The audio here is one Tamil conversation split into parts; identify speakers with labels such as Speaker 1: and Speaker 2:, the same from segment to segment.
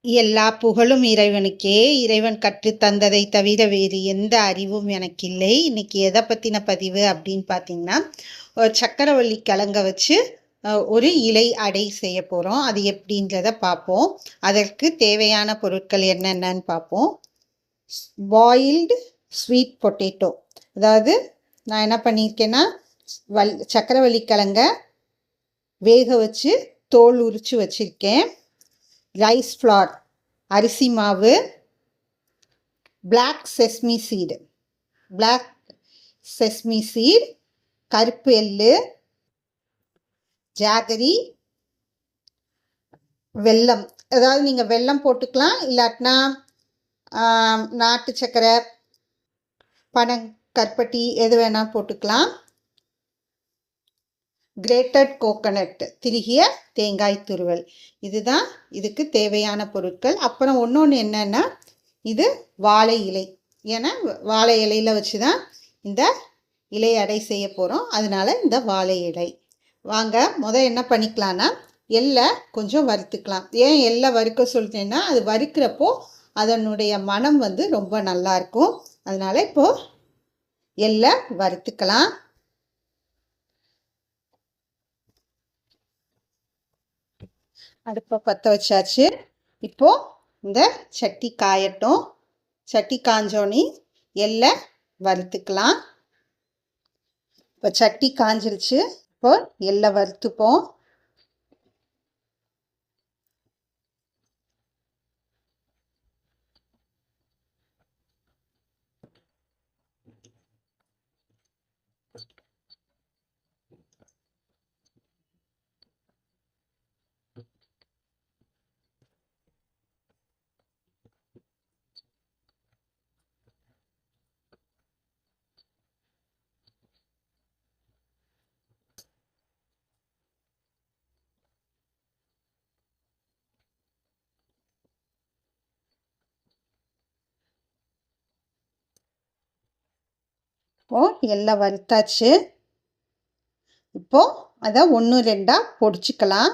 Speaker 1: எல்லா புகழும் இறைவனுக்கே. இறைவன் கற்றுத் தந்ததை தவிர வேறு எந்த அறிவும் எனக்கு இல்லை. இன்னைக்கு எதை பற்றின பதிவு அப்படின்னு பார்த்தீங்கன்னா, சக்கரவள்ளி கிழங்க வச்சு ஒரு இலை அடை செய்ய போகிறோம். அது எப்படின்றத பார்ப்போம். அதற்கு தேவையான பொருட்கள் என்னென்னு பார்ப்போம். பாயில்டு ஸ்வீட் பொட்டேட்டோ, அதாவது நான் என்ன பண்ணியிருக்கேன்னா, சக்கரவள்ளி கிழங்க வேக வச்சு தோல் உரித்து வச்சுருக்கேன். ரைஸ் ஃப்ளார் அரிசி மாவு, பிளாக் செஸ்மி சீடு, கருப்பு எள்ளு, ஜாகரி, வெல்லம். அதாவது நீங்கள் வெல்லம் போட்டுக்கலாம், இல்லாட்டினா நாட்டு சக்கரை, கருப்பட்டி எது வேணால் போட்டுக்கலாம். கிரேட்டட் கோகனட், திருகிய தேங்காய் துருவல். இதுதான் இதுக்கு தேவையான பொருட்கள். அப்புறம் ஒன்று என்னென்னா, இது வாழை இலை. ஏன்னா வாழை இலையில் வச்சு தான் இந்த இலை அடை செய்ய போகிறோம். அதனால் இந்த வாழை இலை. வாங்க என்ன பண்ணிக்கலான்னா, எள்ளை கொஞ்சம் வறுத்துக்கலாம். ஏன் எள்ளை வறுக்க சொல்லிட்டேன்னா, அது வறுக்கிறப்போ அதனுடைய மனம் ரொம்ப நல்லாயிருக்கும். அதனால் இப்போது எள்ளை வறுத்துக்கலாம். அடுப்பை பற்ற வச்சாச்சு. இப்போது இந்த சட்டி காயட்டும். சட்டி காஞ்சோன்னே எள்ளை வறுத்துக்கலாம். இப்போ சட்டி காஞ்சிருச்சு. இப்போ எள்ளை வறுத்துப்போம். இப்போது எல்லாம் வறுத்தாச்சு. இப்போது அதை 1-2 பொடிச்சுக்கலாம்.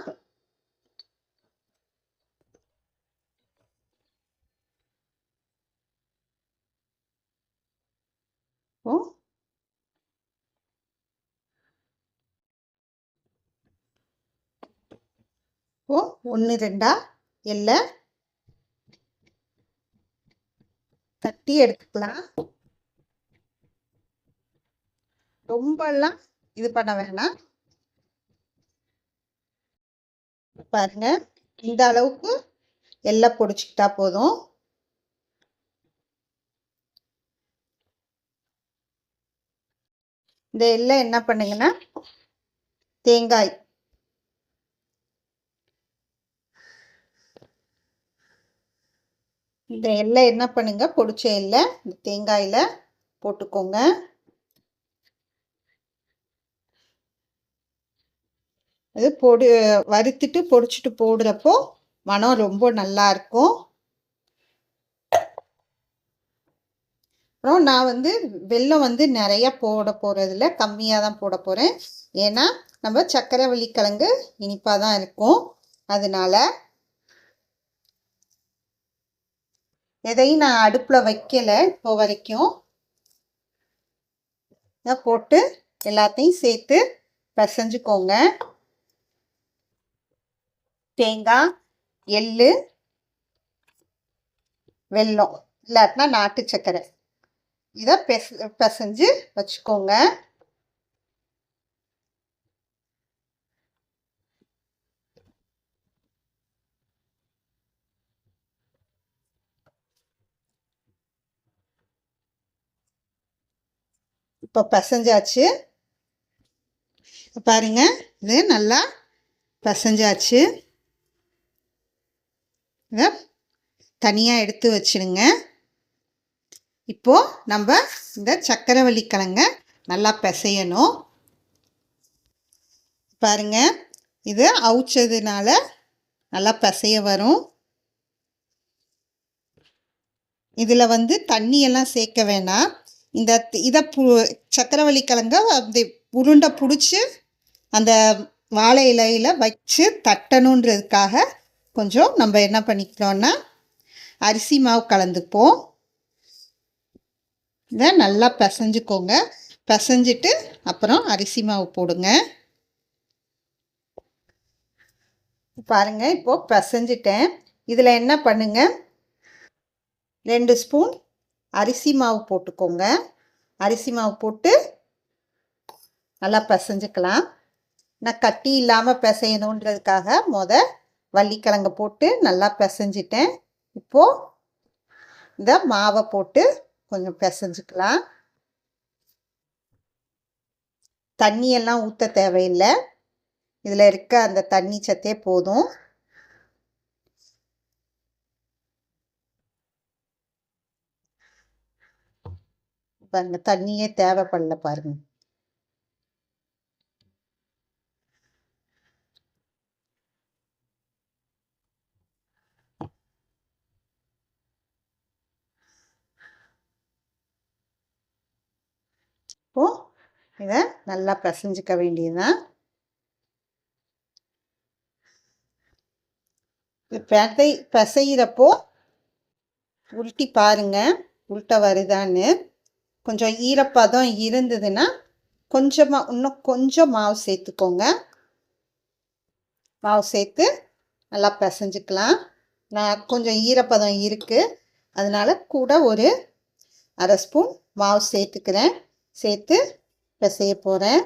Speaker 1: இப்போ 1-2 எள்ளை தட்டி எடுத்துக்கலாம். ரொம்பலாம் இது பண்ண வேணாம். பாருங்க, இந்த அளவுக்கு எள்ளை பொடிச்சுக்கிட்டா போதும். இந்த எள்ளை என்ன பண்ணுங்கன்னா, தேங்காய் இந்த எள்ளை என்ன பண்ணுங்க, பொடிச்ச எள்ளை இந்த தேங்காயில் போட்டுக்கோங்க. அது வறுத்துட்டு பொடிச்சிட்டு போடுறப்போ மனம் ரொம்ப நல்லா இருக்கும். அப்புறம் நான் வெல்லம் நிறைய போட போகிறதில்ல, கம்மியாக தான் போட போகிறேன். ஏன்னா நம்ம சக்கரவள்ளி கிழங்கு இனிப்பாக தான் இருக்கும். அதனால எதையும் நான் அடுப்பில் வைக்கலை இப்போ வரைக்கும். போட்டு எல்லாத்தையும் சேர்த்து பிசைஞ்சுக்கோங்க. தேங்காய், எள்ளு, வெல்லம், இல்லாட்டினா நாட்டு சக்கரை, இதை பிசைஞ்சு வச்சுக்கோங்க. இப்போ பிசைஞ்சாச்சு. பாருங்க, இது நல்லா பிசைஞ்சாச்சு. இதை தனியாக எடுத்து வச்சிடுங்க. இப்போது நம்ம இந்த சக்கரவள்ளி கிழங்க நல்லா பிசையணும். பாருங்க, இது அவிச்சதுனால நல்லா பிசைய வரும். இதில் தண்ணியெல்லாம் சேர்க்க வேணாம். இதை சக்கரவள்ளி கிழங்க அப்படி உருண்டை பிடிச்சி அந்த வாழை இலையில் வச்சு தட்டணுன்றதுக்காக கொஞ்சம் நம்ம என்ன பண்ணிக்கலாம்னா அரிசி மாவு கலந்துப்போம். இதை நல்லா பிசைஞ்சுக்கோங்க. பிசைஞ்சிட்டு அப்புறம் அரிசி மாவு போடுங்க. பாருங்கள், இப்போது பிசைஞ்சிட்டேன். இதில் என்ன பண்ணுங்க, 2 ஸ்பூன் அரிசி மாவு போட்டுக்கோங்க. அரிசி மாவு போட்டு நல்லா பிசைஞ்சுக்கலாம். நான் கட்டி இல்லாமல் பிசையணுன்றதுக்காக வள்ளிக்கிழங்க போட்டு நல்லா பிசைஞ்சிட்டேன். இப்போது இந்த மாவை போட்டு கொஞ்சம் பிசைஞ்சுக்கலாம். தண்ணியெல்லாம் ஊற்ற தேவையில்லை. இதில் இருக்க அந்த தண்ணி சத்தே போதும். பாருங்க, தண்ணியே தேவைப்படல பாருங்க. இப்போ இதை நல்லா பிசைஞ்சிக்க வேண்டியதுதான். பிசைகிறப்போ உருட்டி பாருங்க, உருட்டை வருதான்னு. கொஞ்சம் ஈரப்பதம் இருந்ததுன்னா இன்னும் கொஞ்சம் மாவு சேர்த்துக்கோங்க. மாவு சேர்த்து நல்லா பிசைஞ்சுக்கலாம். நான் கொஞ்சம் ஈரப்பதம் இருக்குது, அதனால் கூட ஒரு 1/2 ஸ்பூன் மாவு சேர்த்துக்கிறேன். சேர்த்து பிசைய போகிறேன்.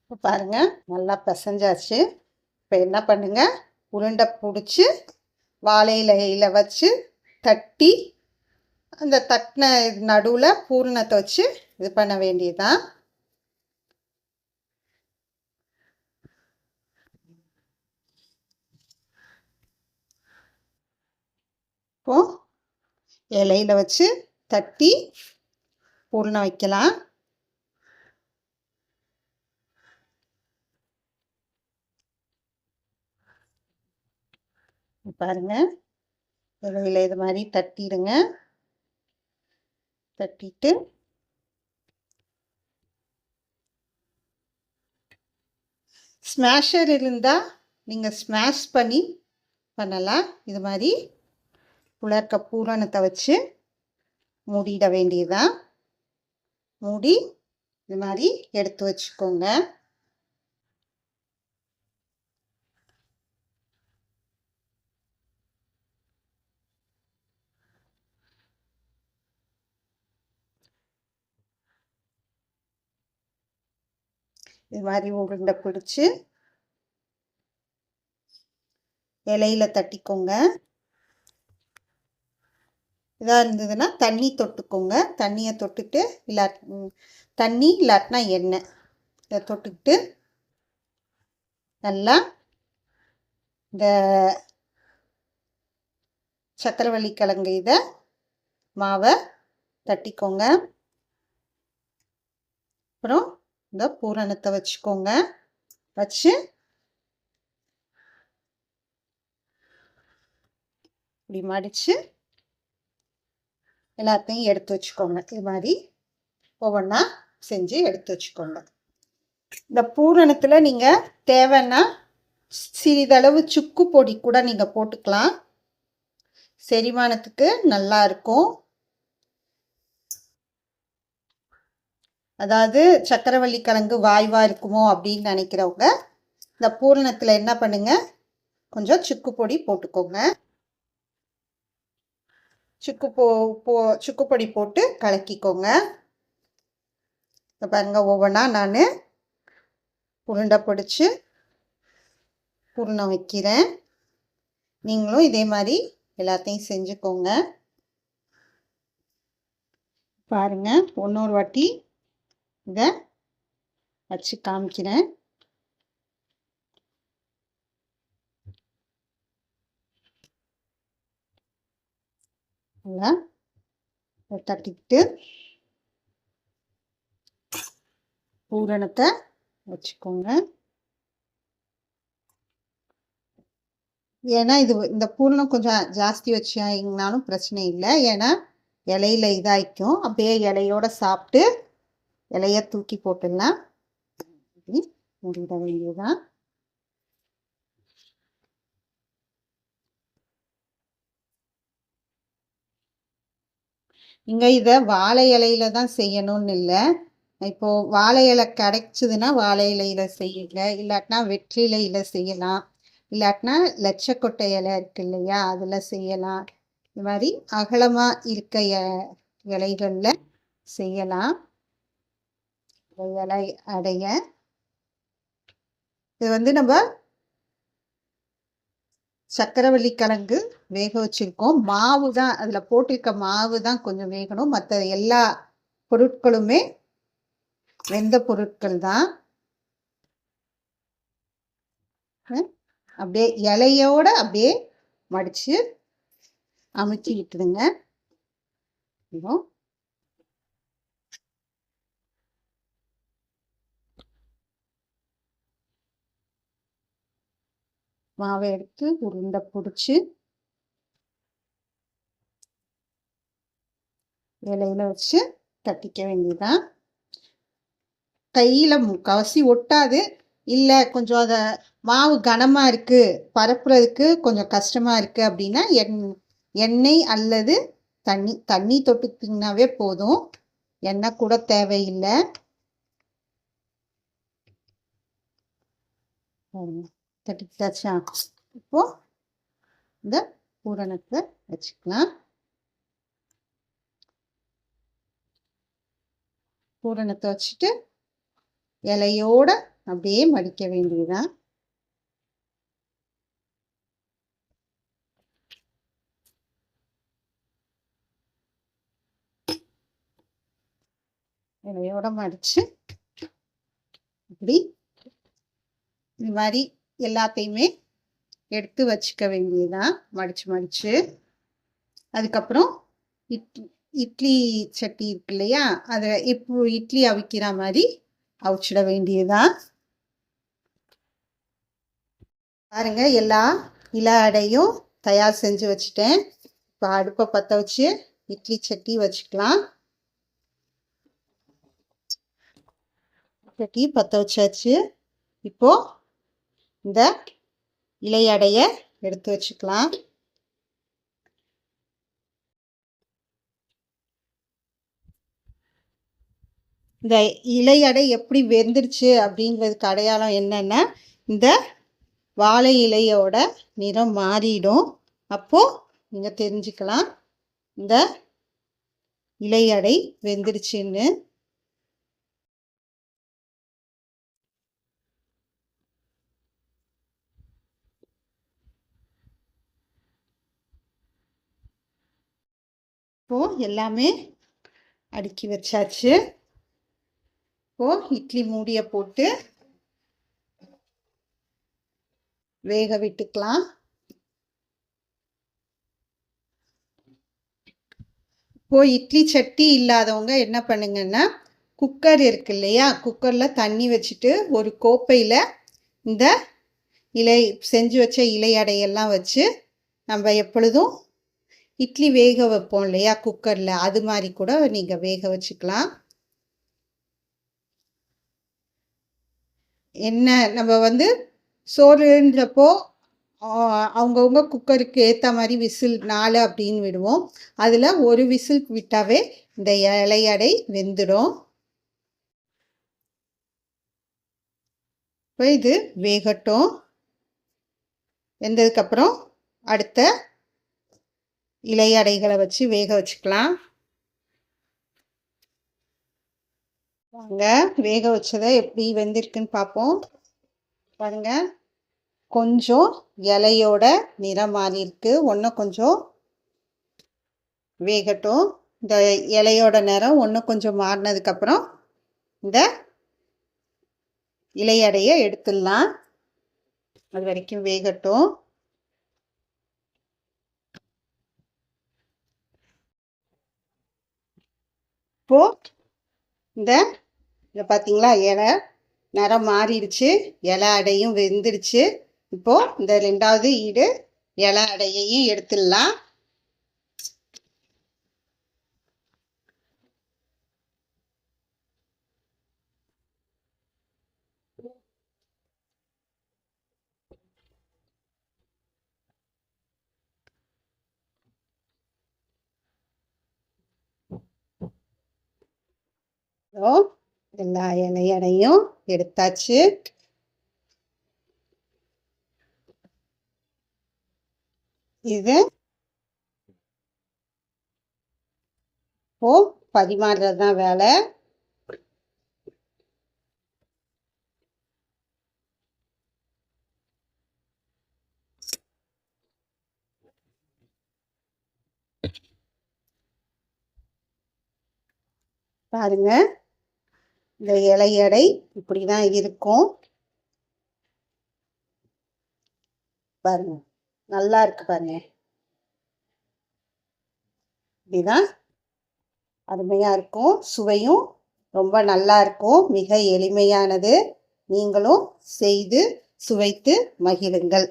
Speaker 1: இப்போ பாருங்கள், நல்லா பிசைஞ்சாச்சு. இப்போ என்ன பண்ணுங்க, உருண்டை பிடிச்சி வாழை இலையில் வச்சு தட்டி அந்த தட்டின நடுவில் பூரணத்தை வச்சு இது பண்ண வேண்டியதுதான். இப்போ இலையில் வச்சு தட்டி பூரணம் வைக்கலாம். பாருங்க, இலையில் இது மாதிரி தட்டிடுங்க. தட்டிட்டு ஸ்மாஷர் இருந்தால் நீங்கள் ஸ்மாஷ் பண்ணி பண்ணலாம். இது மாதிரி உலர்க்க பூரணத்தை வச்சு மூடிட வேண்டியதுதான். மூடி இது மாதிரி எடுத்து வச்சுக்கோங்க. இது மாதிரி உருண்டை பிடிச்சி இலையில தட்டிக்கோங்க. இதாக இருந்ததுன்னா தண்ணி தொட்டுக்கோங்க. தண்ணியை தொட்டுட்டு தண்ணி இல்லாட்டினா எண்ணெய் இதை தொட்டுக்கிட்டு நல்லா இந்த சக்கரவள்ளி கிழங்கு இதை மாவை தட்டிக்கோங்க. அப்புறம் இந்த பூரணத்தை வச்சுக்கோங்க. வச்சு இப்படி மடித்து எல்லாத்தையும் எடுத்து வச்சுக்கோங்க. இது மாதிரி ஒவ்வொன்றா செஞ்சு எடுத்து வச்சுக்கோங்க. இந்த பூரணத்தில் நீங்கள் தேவைன்னா சிறிதளவு சுக்கு பொடி கூட நீங்கள் போட்டுக்கலாம். செரிமானத்துக்கு நல்லா இருக்கும். அதாவது சக்கரவள்ளி கிழங்கு வாய்வாக இருக்குமோ அப்படின்னு நினைக்கிறவங்க இந்த பூரணத்தில் என்ன பண்ணுங்க, கொஞ்சம் சுக்கு பொடி போட்டுக்கோங்க. சுக்கு பொடி போட்டு கலக்கிக்கோங்க. பாருங்க, ஒவ்வொன்றா நான் உருண்டை பிடிச்சி பூரணம் வைக்கிறேன். நீங்களும் இதே மாதிரி எல்லாத்தையும் செஞ்சுக்கோங்க. பாருங்க, இன்னொரு வாட்டி இதை வச்சு காமிக்கிறேன். நல்லா தட்டிக்கிட்டு பூரணத்தை வச்சுக்கோங்க. ஏன்னா இந்த பூரணம் கொஞ்சம் ஜாஸ்தி வச்சிங்கனாலும் பிரச்சனை இல்லை. ஏன்னா இலையில இதாயிக்கும். அப்படியே இலையோட சாப்பிட்டு இலைய தூக்கி போட்டுடலாம். மூடிட வேண்டியதுதான். இங்க இதை வாழை இலையில தான் செய்யணும்னு இல்லை. இப்போ வாழை இலை கிடைச்சதுன்னா வாழை இலையில செய்யுங்க, இல்லாட்டினா வெற்றிலையில செய்யலாம், இல்லாட்டினா லட்சக்கொட்டை இலை இருக்கு இல்லையா, அதுல செய்யலாம். இந்த மாதிரி அகலமா இருக்க இலைகள்ல செய்யலாம். இலை அடைய இது நம்ம சக்கரவள்ளி கிழங்கு வேக வச்சிருக்கோம். மாவு தான் அதுல போட்டிருக்க மாவு தான் கொஞ்சம் வேகணும். மற்ற எல்லா பொருட்களுமே வெந்த பொருட்கள் தான். அப்படியே இலையோட அப்படியே மடிச்சு அமுக்கி விட்டுடுங்க. மாவை எடுத்து உருண்டை பிடிச்சி இலையில வச்சு தட்டிக்க வேண்டியதுதான். கையில முக்கால்வாசி ஒட்டாது. இல்லை கொஞ்சம் அதை மாவு கனமாக இருக்குது, பரப்புறதுக்கு கொஞ்சம் கஷ்டமாக இருக்குது அப்படின்னா எண்ணெய் அல்லது தண்ணி தொட்டுக்கிட்டிங்கனாவே போதும். எண்ணெய் கூட தேவையில்லை. தட்டிக்கிட்டாச்சா? இப்போ இந்த பூரணத்தை வச்சுக்கலாம். பூரணத்தை வச்சுட்டு இலையோட அப்படியே மடிக்க வேண்டியதுதான். இலையோட மடிச்சு இப்படி இந்த மாதிரி எல்லாத்தையுமே எடுத்து வச்சுக்க வேண்டியதுதான். மடிச்சு அதுக்கப்புறம் இட்லி சட்டி இருக்கு இல்லையா, அதை இப்போ இட்லி அவிக்கிற மாதிரி அவிச்சிட வேண்டியதுதான். பாருங்க, எல்லா இலை அடையும் தயார் செஞ்சு வச்சுட்டேன். இப்போ அடுப்பை பற்ற வச்சு இட்லி சட்டி வச்சுக்கலாம். சட்டி பற்ற வச்சாச்சு. இப்போ இந்த இலை அடைய எடுத்து வச்சுக்கலாம். இந்த இலை அடை எப்படி வெந்துருச்சு அப்படிங்கிறதுக்கு அடையாளம் என்னன்னா, இந்த வாழை இலையோட நிறம் மாறிடும். அப்போ நீங்க தெரிஞ்சுக்கலாம் இந்த இலை அடை வெந்துருச்சுன்னு. இப்போ எல்லாமே அடுக்கி வச்சாச்சு. இப்போ இட்லி மூடியை போட்டு வேக விட்டுக்கலாம். இப்போ இட்லி சட்டி இல்லாதவங்க என்ன பண்ணுங்கன்னா, குக்கர் இருக்கு இல்லையா, குக்கரில் தண்ணி வச்சுட்டு ஒரு கோப்பையில் இந்த செஞ்சு வச்ச இலை அடையெல்லாம் வச்சு நம்ம எப்பொழுதும் இட்லி வேக வைப்போம் இல்லையா குக்கரில், அது மாதிரி கூட நீங்கள் வேக வச்சுக்கலாம். என்ன நம்ம சோறுன்றப்போ அவங்கவுங்க குக்கருக்கு ஏற்ற மாதிரி விசில் 4 அப்படின்னு விடுவோம். அதில் ஒரு விசில் விட்டாவே இந்த இலை அடை வெந்துடும். இப்போ இது வேகட்டும். வெந்ததுக்கப்புறம் அடுத்த இலை அடைகளை வச்சு வேக வச்சுக்கலாம். வாங்க வேக வச்சதை எப்படி வெந்திருக்குன்னு பார்ப்போம். பாருங்க, கொஞ்சம் இலையோட நிறம் மாறி இருக்கு. ஒன்றும் கொஞ்சம் வேகட்டும். இந்த இலையோட நிறம் ஒன்று கொஞ்சம் மாறினதுக்கப்புறம் இந்த இலையடைய எடுத்துடலாம். அது வரைக்கும் வேகட்டும். இப்போ இதை பார்த்தீங்களா, இலை நிறம் மாறிடுச்சு, இலை அடையும் வெந்துடுச்சு. இப்போ இந்த 2வது ஈடு இலை அடையையும் எடுத்துடலாம். எல்லா இலையடையும் எடுத்தாச்சு. இது இப்போ பரிமாறுறது தான் வேலை. பாருங்க, இந்த இலையடை இப்படிதான் இருக்கும். பாருங்க, நல்லா இருக்கு பாருங்க. இப்படிதான் அருமையா இருக்கும். சுவையும் ரொம்ப நல்லா இருக்கும். மிக எளிமையானது. நீங்களும் செய்து சுவைத்து மகிழுங்கள்.